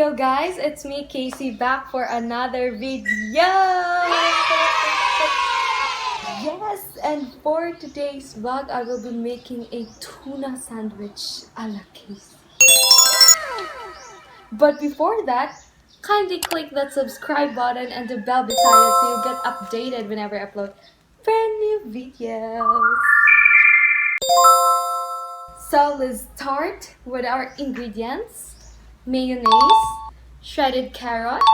Hello guys, it's me Casey back for another video. Yes, and for today's vlog, I will be making a tuna sandwich a la Casey. But before that, kindly click that subscribe button and the bell beside it so you'll get updated whenever I upload brand new videos. So let's start with our ingredients. Mayonnaise, shredded carrots,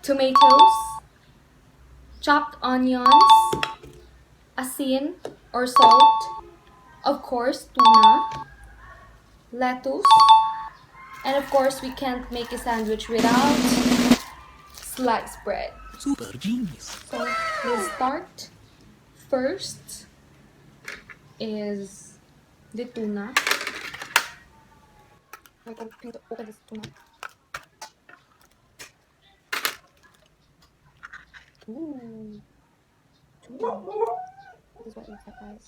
tomatoes, chopped onions, asin or salt, of course tuna, lettuce, and of course we can't make a sandwich without sliced bread. Super genius. So let's start. First is the tuna. Open this tuna. Ooh, tuna. This is what it looks like, guys.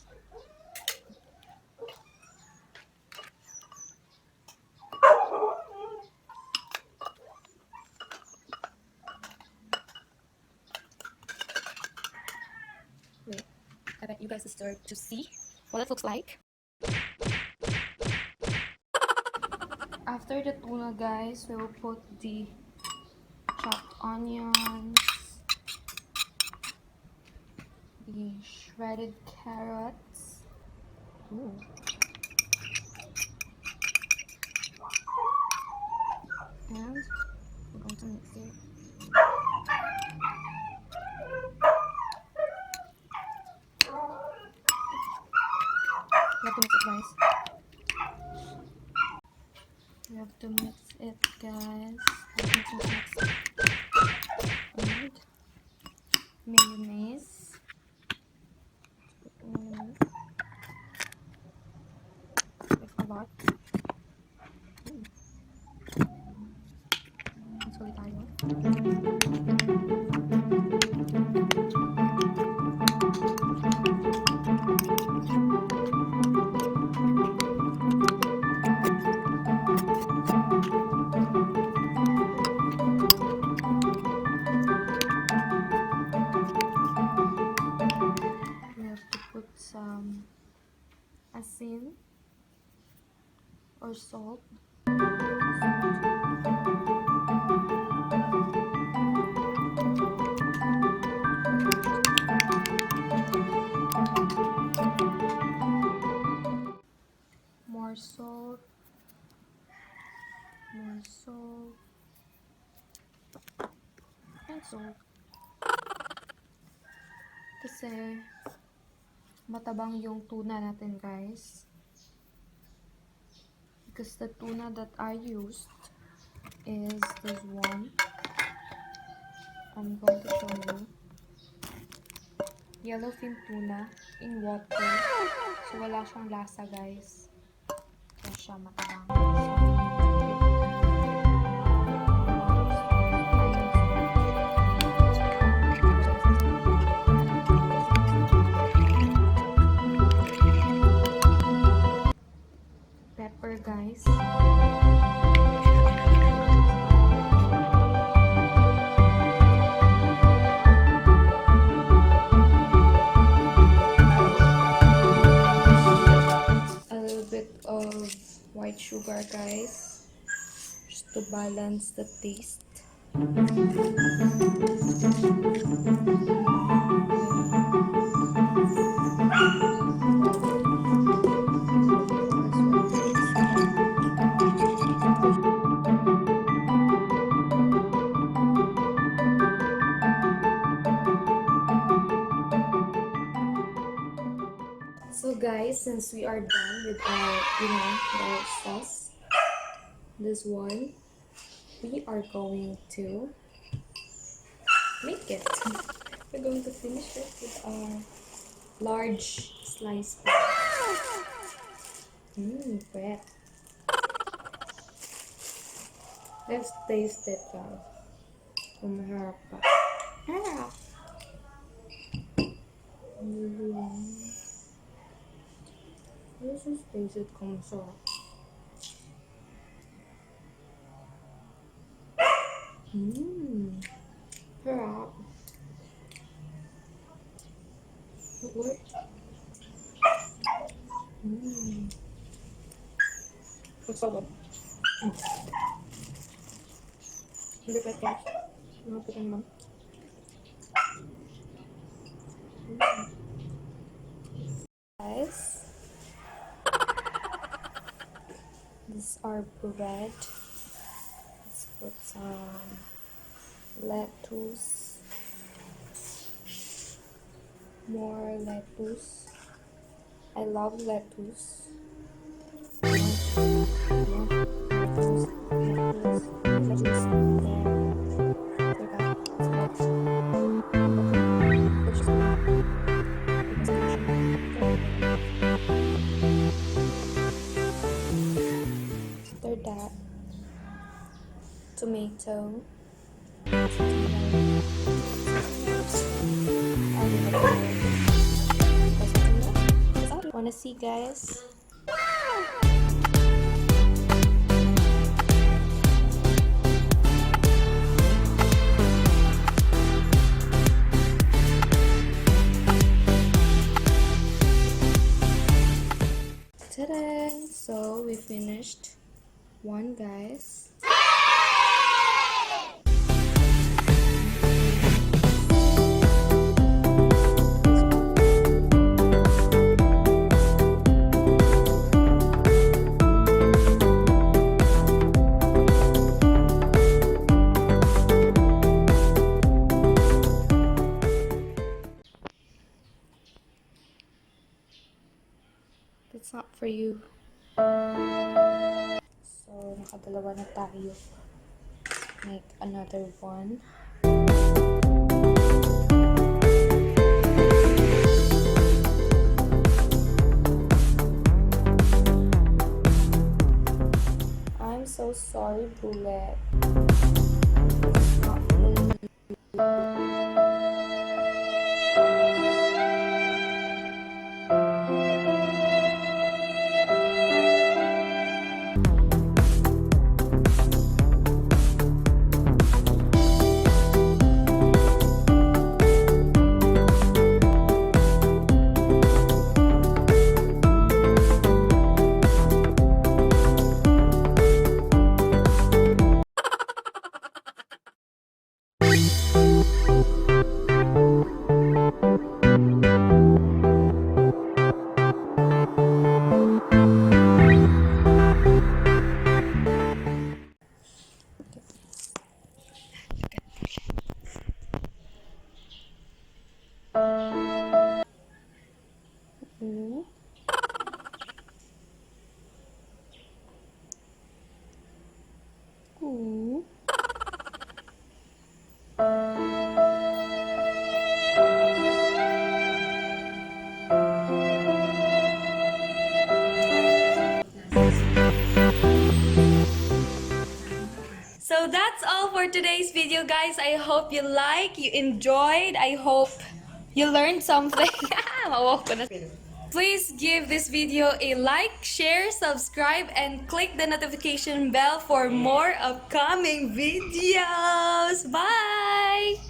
Wait, I bet you guys deserve to see what it looks like. After the tuna, guys, we will put the chopped onions, the shredded carrots. Ooh. And we're going to mix it. You have to mix it, guys. You have to mix it, guys. And mayonnaise. It's a lot. It's really tayo. We have to put some asin or salt. More salt. More salt. And salt. Kasi matabang yung tuna natin, guys. Because the tuna that I used is this one. I'm going to show you. Yellowfin tuna in water. So wala siyang lasa, guys. Kaya siya matabang. Pepper, guys. A little bit of white sugar, guys, just to balance the taste. So guys, since we are done with our, our sauce, this one, we are going to make it. We're going to finish it with our large slice bread. Bread. Let's taste it, guys. Masarap pa. This is taste it kung masarap. Sarap. Uy. Ang sarap. Hindi pa ito. Malapit naman. Guys, this is our bread. Let's put some lettuce. More lettuce. I love lettuce. After that, tomato. Wanna see, guys? Ta-da! So we finished one, guys. That's not for you. So, nakadalawa na tayo. Make another one. I'm so sorry, Bullet. It's not for you. Ooh. So that's all for today's video, guys. I hope you enjoyed. I hope you learned something. Please give this video a like, share, subscribe, and click the notification bell for more upcoming videos. Bye!